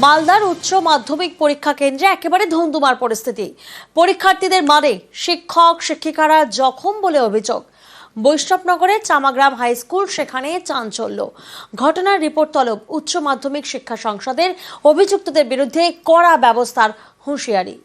মালদার উচ্চ মাধ্যমিক পরীক্ষা কেন্দ্রে একেবারে ধুমধুমার পরিস্থিতি। পরীক্ষার্থীদের মারে শিক্ষক শিক্ষিকারা জখম বলে অভিযোগ। বৈষ্ণবনগরের চামাগ্রাম হাই স্কুল, সেখানে চাঞ্চল্য। ঘটনার রিপোর্ট তলব উচ্চ মাধ্যমিক শিক্ষা সংসদের। অভিযুক্তদের বিরুদ্ধে কড়া ব্যবস্থার হুঁশিয়ারি।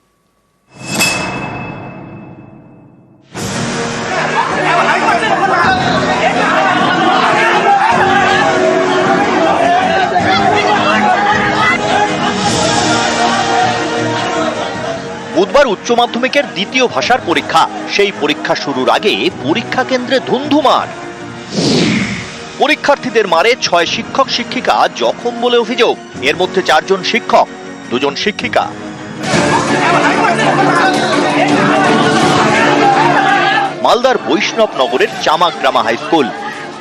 বুধবার উচ্চ মাধ্যমিকের দ্বিতীয় ভাষার পরীক্ষা। সেই পরীক্ষা শুরুর আগে পরীক্ষা কেন্দ্রে ধুন্ধুমার। পরীক্ষার্থীদের মারে 6 শিক্ষক শিক্ষিকা জখম বলে অভিযোগ। এর মধ্যে 4 জন শিক্ষক, 2 জন শিক্ষিকা। মালদার বৈষ্ণবনগরের চামাগ্রামা হাই স্কুল,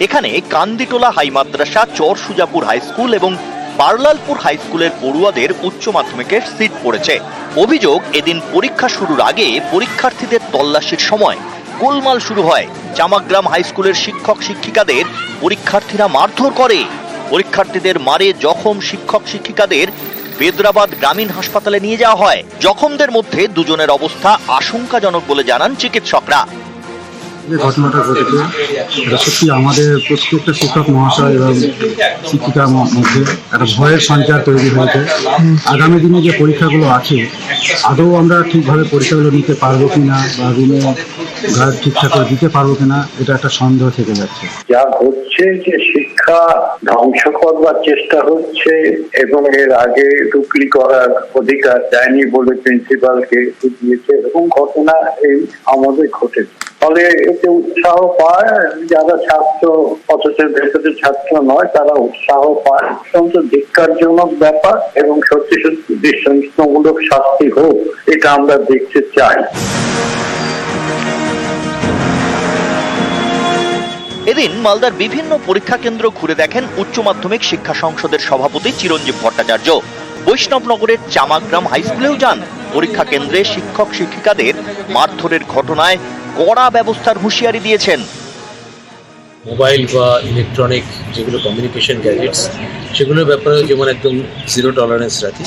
এখানে কান্দিটোলা হাই মাদ্রাসা, চরসুজাপুর হাই স্কুল এবং পারলালপুর হাই স্কুলের পড়ুয়াদের উচ্চ মাধ্যমিকের সিট পড়েছে। অভিযোগ, এদিন পরীক্ষা শুরুর আগে পরীক্ষার্থীদের তল্লাশির সময় গোলমাল শুরু হয়। চামাগ্রাম হাই স্কুলের শিক্ষক শিক্ষিকাদের পরীক্ষার্থীরা মারধর করে। পরীক্ষার্থীদের মারে জখম শিক্ষক শিক্ষিকাদের বেদরাবাদ গ্রামীণ হাসপাতালে নিয়ে যাওয়া হয়। জখমদের মধ্যে 2 জনের অবস্থা আশঙ্কাজনক বলে জানান চিকিৎসকরা। যে ঘটনাটা ঘটেছে এটা সত্যি আমাদের প্রত্যেকটা শিক্ষক মহাশয় এবং শিক্ষিকার মধ্যে একটা ভয়ের সঞ্চার তৈরি হয়েছে। আগামী দিনে যে পরীক্ষাগুলো আছে আদৌ আমরা ঠিকভাবে পরীক্ষাগুলো নিতে পারবো কিনা বা দিনে ঠিকঠাক করে দিতে পারবো কিনা, এটা একটা সন্দেহ থেকে যাচ্ছে। যা হচ্ছে যে শিক্ষা ধ্বংস করবার চেষ্টা হচ্ছে এবং এর আগে টুকলি করার অধিকার দেয়নি বলে প্রিন্সিপালকে দিয়েছে, এবং ঘটনা এই আমাদের ঘটেছে। ফলে এতে উৎসাহ পায় যারা ছাত্র, অথচ ভেতরে ছাত্র নয়, তারা উৎসাহ পায়। অত্যন্ত ধিক্কারজনক ব্যাপার এবং সত্যি সত্যি দৃষ্টান্তমূলক শাস্তি হোক, এটা আমরা দেখতে চাই। এদিন মালদার বিভিন্ন পরীক্ষা কেন্দ্র ঘুরে দেখেন উচ্চ মাধ্যমিক শিক্ষা সংসদের সভাপতি চিরঞ্জীব ভট্টাচার্য। বৈষ্ণবনগরের চামাগ্রাম হাই স্কুলেও যান। পরীক্ষা কেন্দ্রে শিক্ষক শিক্ষিকাদের মারধরের ঘটনায় কড়া ব্যবস্থার হুঁশিয়ারি দিয়েছেন। মোবাইল বা ইলেকট্রনিক যেগুলো কমিউনিকেশন গ্যাজেটস, সেগুলোর ব্যাপারে যেমন একদম জিরো টলারেন্স রাখি।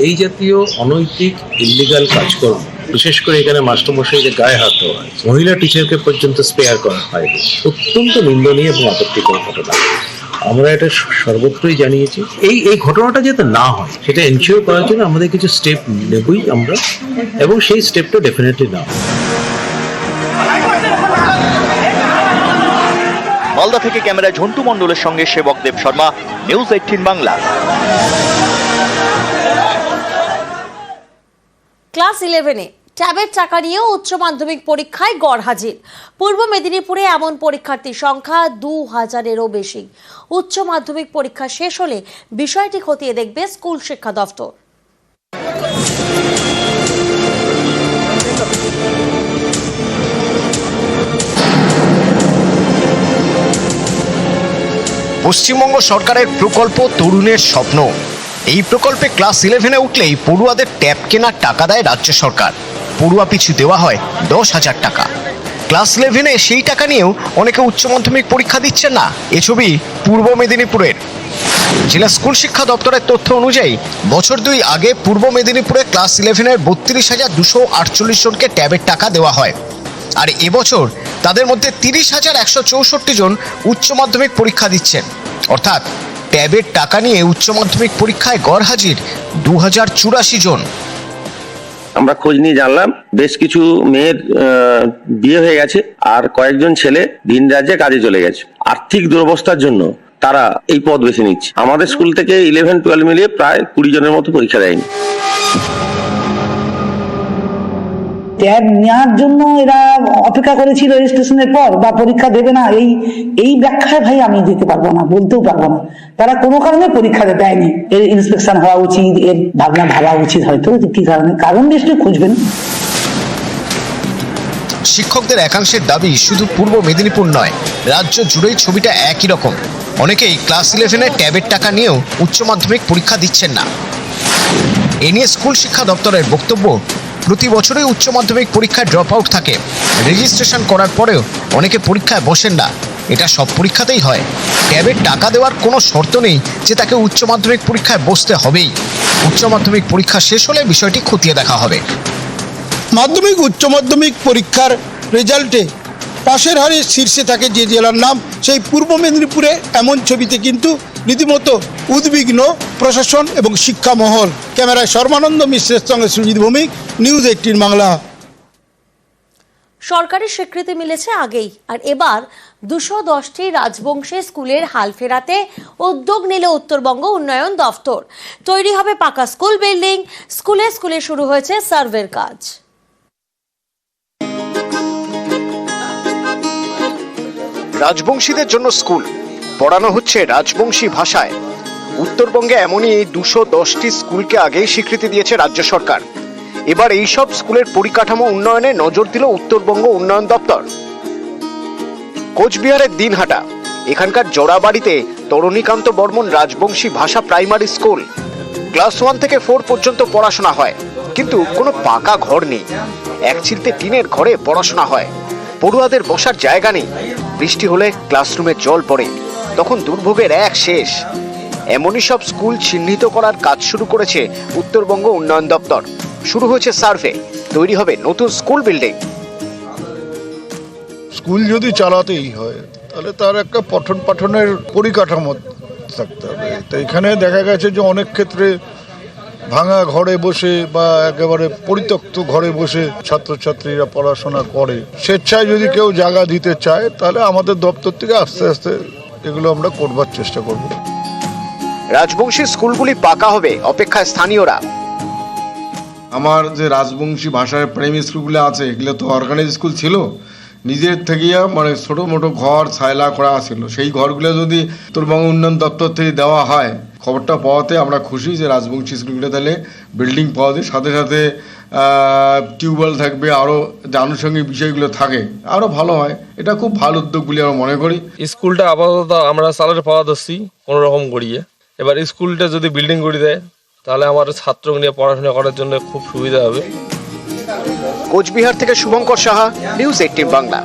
এই জাতীয় অনৈতিক ইলিগাল কাজকর্ম, বিশেষ করে এখানে মাস্টারমশাইদের গায়ে হাত দেওয়া হয়, মহিলা টিচারকে পর্যন্ত স্পেয়ার করা হয়, অত্যন্ত নিন্দনীয় এবং আপত্তিকর ঘটনা। আমরা এটা সর্বত্রই জানিয়েছি। এই ঘটনাটা যাতে না হয় সেটা এনশিওর করার জন্য আমাদের কিছু স্টেপ নেবই আমরা, এবং সেই স্টেপটা ডেফিনেটলি না। মালদা থেকে ক্যামেরায় ঝন্টু মণ্ডলের সঙ্গে সেবক দেব শর্মা, নিউজ 18 বাংলা। ক্লাস 11-এ ট্যাবের টাকা নিয়েও উচ্চ মাধ্যমিক পরীক্ষায় গড়হাজির। পূর্ব মেদিনীপুরে এমন পরীক্ষার্থীর সংখ্যা 2000-এরও বেশি। উচ্চ মাধ্যমিক পরীক্ষা শেষ হলে বিষয়টি খতিয়ে দেখবে স্কুল শিক্ষা দফতর। পশ্চিমবঙ্গ সরকারের প্রকল্প তরুণের স্বপ্ন। এই প্রকল্পে ক্লাস 11-এ উঠলেই পড়ুয়াদের ট্যাব কেনার টাকা দেয় রাজ্য সরকার। পড়ুয়া পিছু দেওয়া হয় 10,000 টাকা। ক্লাস 11-এ সেই টাকা নিয়েও অনেকে উচ্চ মাধ্যমিক পরীক্ষা দিচ্ছেন না। এ ছবি পূর্ব মেদিনীপুরের। জেলা স্কুল শিক্ষা দপ্তরের তথ্য অনুযায়ী বছর 2 আগে পূর্ব মেদিনীপুরে ক্লাস 11-এর 32,248 জনকে ট্যাবের টাকা দেওয়া হয়। আর এবছর তাদের মধ্যে 30,164 জন উচ্চ মাধ্যমিক পরীক্ষা দিচ্ছেন। অর্থাৎ ট্যাবের টাকা নিয়ে উচ্চ মাধ্যমিক পরীক্ষায় গড়হাজির 2084 জন। আমরা খোঁজ নিয়ে জানলাম বেশ কিছু মেয়ের বিয়ে হয়ে গেছে, আর কয়েকজন ছেলে ভিন রাজ্যে কাজে চলে গেছে। আর্থিক দুরবস্থার জন্য তারা এই পথ বেছে নিচ্ছে। আমাদের স্কুল থেকে 11-12 মিলিয়ে প্রায় 20 জনের মতো পরীক্ষা দেয়নি। ট্যাব নেওয়ার জন্য এরা অপেক্ষা করেছিল রেজিস্ট্রেশনের পর, বা পরীক্ষা দেবে না, এই ব্যাখ্যায় ভাই আমি দিতে পারবো না, বলতেও পারবো না। তারা কোনো কারণে পরীক্ষা দেয়নি। এর ইন্সপেকশন হওয়া উচিত, এর ভাবা উচিত হয়তো কি কারণ নিশ্চয়ই খুঁজবেন। শিক্ষকদের একাংশের দাবি শুধু পূর্ব মেদিনীপুর নয়, রাজ্য জুড়েই ছবিটা একই রকম। অনেকেই ক্লাস 11-এ ট্যাবের টাকা নিয়েও উচ্চ মাধ্যমিক পরীক্ষা দিচ্ছেন না। এ নিয়ে স্কুল শিক্ষা দপ্তরের বক্তব্য, প্রতি বছরই উচ্চ মাধ্যমিক পরীক্ষায় ড্রপ আউট থাকে। রেজিস্ট্রেশন করার পরেও অনেকে পরীক্ষায় বসেন না। এটা সব পরীক্ষাতেই হয়। ট্যাবের টাকা দেওয়ার কোনো শর্ত নেই যে তাকে উচ্চ মাধ্যমিক পরীক্ষায় বসতে হবেই। উচ্চ মাধ্যমিক পরীক্ষা শেষ হলে বিষয়টি খতিয়ে দেখা হবে। মাধ্যমিক উচ্চ মাধ্যমিক পরীক্ষার রেজাল্টে পাশের হারে শীর্ষে থাকে যে জেলার নাম, সেই পূর্ব মেদিনীপুরে এমন ছবিতে কিন্তু রীতিমতো উদ্বিগ্ন প্রশাসন এবং শিক্ষা মহল। ক্যামেরায় সর্বানন্দ মিশ্রের সঙ্গে সুজিত ভৌমিক, নিউজ 18 বাংলা। সরকারি স্বীকৃতি মিলেছে আগেই, আর এবার 210টি রাজবংশী স্কুলের হাল ফেরাতে উদ্যোগ নিল উত্তরবঙ্গ উন্নয়ন দফতর। তৈরি হবে পাকা স্কুল বিল্ডিং, স্কুলে স্কুলে শুরু হয়েছে সার্ভের কাজ। রাজবংশীদের জন্য স্কুল পড়ানো হচ্ছে রাজবংশী ভাষায়। উত্তরবঙ্গে এমনই 210টি স্কুলকে আগেই স্বীকৃতি দিয়েছে রাজ্য সরকার। এবার এই সব স্কুলের পরিকাঠামো উন্নয়নে নজর দিল উত্তরবঙ্গ উন্নয়ন দপ্তর। কোচবিহারের দিনহাটা, এখানকার জোড়াবাড়িতে তরণীকান্ত বর্মন রাজবংশী ভাষা প্রাইমারি স্কুল। ক্লাস 1 থেকে 4 পর্যন্ত পড়াশোনা হয়, কিন্তু কোনো পাকা ঘর নেই। এক চিলতে টিনের ঘরে পড়াশোনা হয়। পড়ুয়াদের বসার জায়গা নেই। বৃষ্টি হলে ক্লাসরুমে জল পড়ে, তখন দুর্ভোগের এক শেষ। এমনই সব স্কুল চিহ্নিত করার কাজ শুরু করেছে উত্তরবঙ্গ উন্নয়ন দপ্তর। শুরু হয়েছে সার্ভে, তৈরি হবে নতুন স্কুল বিল্ডিং। স্কুল যদি চালাতেই হয় তাহলে তার একটা পঠন পাঠনের পরিকাঠামো থাকতে হবে। তো এখানে দেখা গেছে যে অনেক ক্ষেত্রে ভাঙা ঘরে বসে বা একেবারে পরিত্যক্ত ঘরে বসে ছাত্রছাত্রীরা পড়াশোনা করে। স্বেচ্ছায় যদি কেউ জায়গা দিতে চায় তাহলে আমাদের দপ্তর থেকে আস্তে আস্তে এগুলো আমরা করবার চেষ্টা করব। রাজবংশী স্কুলগুলি পাকা হবে, অপেক্ষায় স্থানীয়রা। আমার যে রাজবংশী ভাষার প্রাইমারি স্কুলগুলো আছে, এগুলো তো অর্গানাইজ স্কুল ছিল, নিজের থেকে মানে ছোটো মোটো ঘর ছায়লা করা ছিল। সেই ঘরগুলো যদি উত্তরবঙ্গ উন্নয়ন দপ্তর থেকে দেওয়া হয়, খবরটা পাওয়াতে আমরা খুশি যে রাজবংশী স্কুলগুলো তাহলে বিল্ডিং পাওয়াতে সাথে সাথে টিউবওয়েল থাকবে, আরও যে আনুষঙ্গিক বিষয়গুলো থাকে আরও ভালো হয়। এটা খুব ভালো উদ্যোগ বলে আমরা মনে করি। স্কুলটা আপাতত আমরা চালাতে পাওয়া দচ্ছি কোনো রকম করিয়ে। এবার স্কুলটা যদি বিল্ডিং করে দেয় তাহলে আমার ছাত্র নিয়ে পড়াশোনা করার জন্য খুব সুবিধা হবে। কোচবিহার থেকে শুভঙ্কর সাহা, নিউজ 18 বাংলা।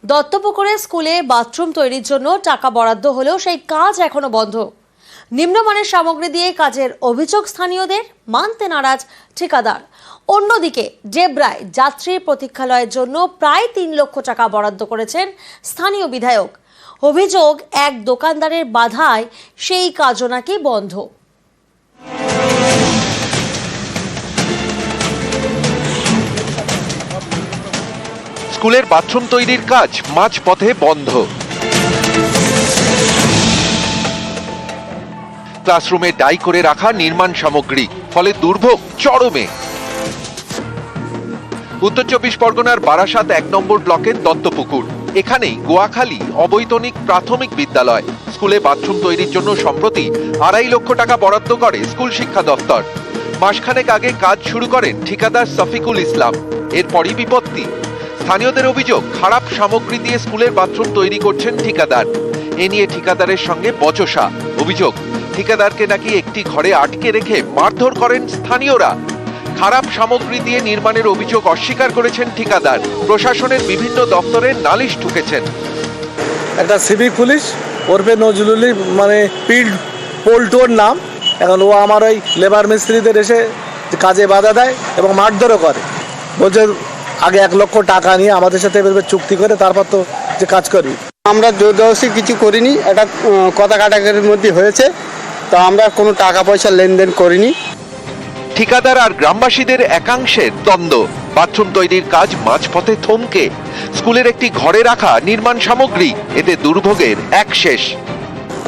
দত্তপুকুরে স্কুলে বাথরুম তৈরির জন্য টাকা বরাদ্দ হলেও সেই কাজ এখনো বন্ধ। নিম্নমানের সামগ্রী দিয়ে কাজের অভিযোগ স্থানীয়দের, মানতে নারাজ ঠিকাদার। অন্যদিকে ডেবরায় যাত্রী প্রতীক্ষালয়ের জন্য প্রায় 3 লক্ষ টাকা বরাদ্দ করেছেন স্থানীয় বিধায়ক। অভিযোগ, এক দোকানদারের বাধায় সেই কাজও নাকি বন্ধ। স্কুলের বাথরুম তৈরির কাজ মাঝপথে বন্ধ। ক্লাসরুমে ডাই করে রাখা নির্মাণ সামগ্রী, ফলে দুর্ভোগ চরমে। উত্তর 24 পরগনার বারাসাত 1 নম্বর ব্লকের দত্তপুকুর, এখানেই গোয়াখালী অবৈতনিক প্রাথমিক বিদ্যালয়। স্কুলে বাথরুম তৈরির জন্য সম্প্রতি 2.5 লক্ষ টাকা বরাদ্দ করে স্কুল শিক্ষা দপ্তর। মাসখানেক আগে কাজ শুরু করেন ঠিকাদার সফিকুল ইসলাম। এরপরই বিপত্তি। স্থানীয়দের অভিযোগ, খারাপ সামগ্রী দিয়ে স্কুলের বাথরুম তৈরি করছেন ঠিকাদার। এ নিয়ে ঠিকাদারের সঙ্গে বচসা। অভিযোগ, ঠিকাদারকে নাকি একটি ঘরে আটকে রেখে মারধর করেন স্থানীয়রা। খারাপ সামগ্রী দিয়ে নির্মাণের অভিযোগ অস্বীকার করেছেন ঠিকাদার। প্রশাসনের বিভিন্ন দপ্তরে নালিশ ঠুকেছেন। একটা সিভিক পুলিশ ওরফে নজরুলি, মানে পিল্ড পোল্টোর নাম, এখন ও আমার ওই লেবার মিস্ত্রিদের এসে কাজে বাধা দেয় এবং মারধরও করে। বলছে আগে 1 লক্ষ টাকা নিয়ে আমাদের সাথে চুক্তি করে তারপর তো যে কাজ করবি। আমরা জোরজবরদস্তি কিছু করিনি, এটা কথা কাটাকাটির মধ্যে হয়েছে, তো আমরা কোনো টাকা পয়সা লেনদেন করিনি। ঠিকাদার আর গ্রামবাসীদের একাংশের দ্বন্দ্ব। বাথরুম তৈরির কাজ মাঝপথে থমকে। স্কুলের একটি ঘরে রাখা নির্মাণ সামগ্রী, এতে দুর্ভোগের এক শেষ।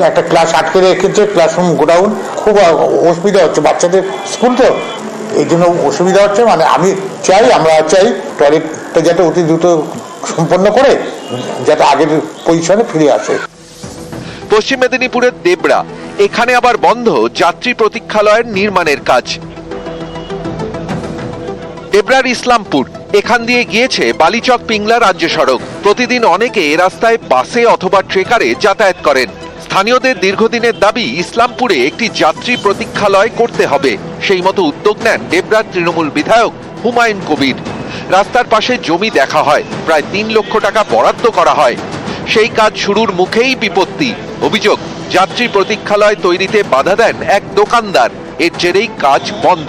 একটা ক্লাস আটকে রেখেছে, ক্লাসরুম গোডাউন, খুব অসুবিধা হচ্ছে বাচ্চাদের। স্কুল তো এই জন্য অসুবিধা হচ্ছে। মানে আমরা চাই টয়লেটটা যাতে অতি দ্রুত সম্পন্ন করে যাতে আগের পজিশনে ফিরে আসে। পশ্চিম মেদিনীপুরের দেবরা, এখানে আবার বন্ধ যাত্রী প্রতীক্ষালয়ের নির্মাণের কাজ। দেবরার ইসলামপুর, এখান দিয়ে গিয়েছে বালিচক পিংলা রাজ্য সড়ক। প্রতিদিন অনেকে এ রাস্তায় বাসে অথবা ট্রেকারে যাতায়াত করেন। স্থানীয়দের দীর্ঘদিনের দাবি, ইসলামপুরে একটি যাত্রী প্রতীক্ষালয় করতে হবে। সেই মতো উদ্যোগ নেন দেবরার তৃণমূল বিধায়ক হুমায়ুন কবির। রাস্তার পাশে জমি দেখা হয়, প্রায় 3 লক্ষ টাকা বরাদ্দ করা হয়। সেই কাজ শুরুর মুখেই বিপত্তি। অভিযোগ, যাত্রী প্রতীক্ষালয় তৈরিতে বাধা দেন এক দোকানদার, এর জেরেই কাজ বন্ধ।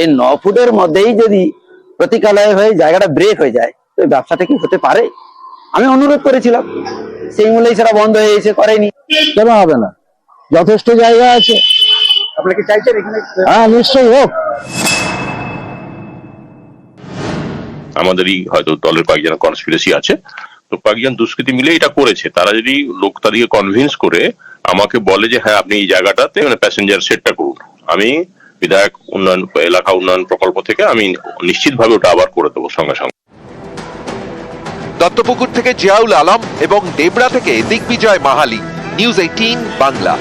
এই 9 ফুটের মধ্যেই যদি প্রতীক্ষালয় হয়ে জায়গাটা ব্রেক হয়ে যায় তো ব্যবসাটা কি হতে পারে? আমি অনুরোধ করেছিলাম, সেই মূল্যেই সেটা বন্ধ হয়ে এসে করেনি। কেন হবে না? যথেষ্ট জায়গা আছে। আপনাকে চাইছেন এখানে? হ্যাঁ, নিশ্চয়ই হোক। আমাদেরই হয়তো দলের কয়েকজন কনস্পিরেসি আছে, তো কয়েকজন দুষ্কৃতী মিলে এটা করেছে। তারা যদি লোক তাদেরকে কনভিন্স করে আমাকে বলে যে হ্যাঁ আপনি এই জায়গাটাতে মানে প্যাসেঞ্জার সেটটা করুন, আমি বিধায়ক উন্নয়ন এলাকা উন্নয়ন প্রকল্প থেকে আমি নিশ্চিতভাবে ওটা আবার করে দেবো সঙ্গে সঙ্গে। দত্তপুকুর থেকে জিয়াউল আলম এবং দেবরা থেকে দিগ্বিজয় মাহালি, নিউজ 18 বাংলা।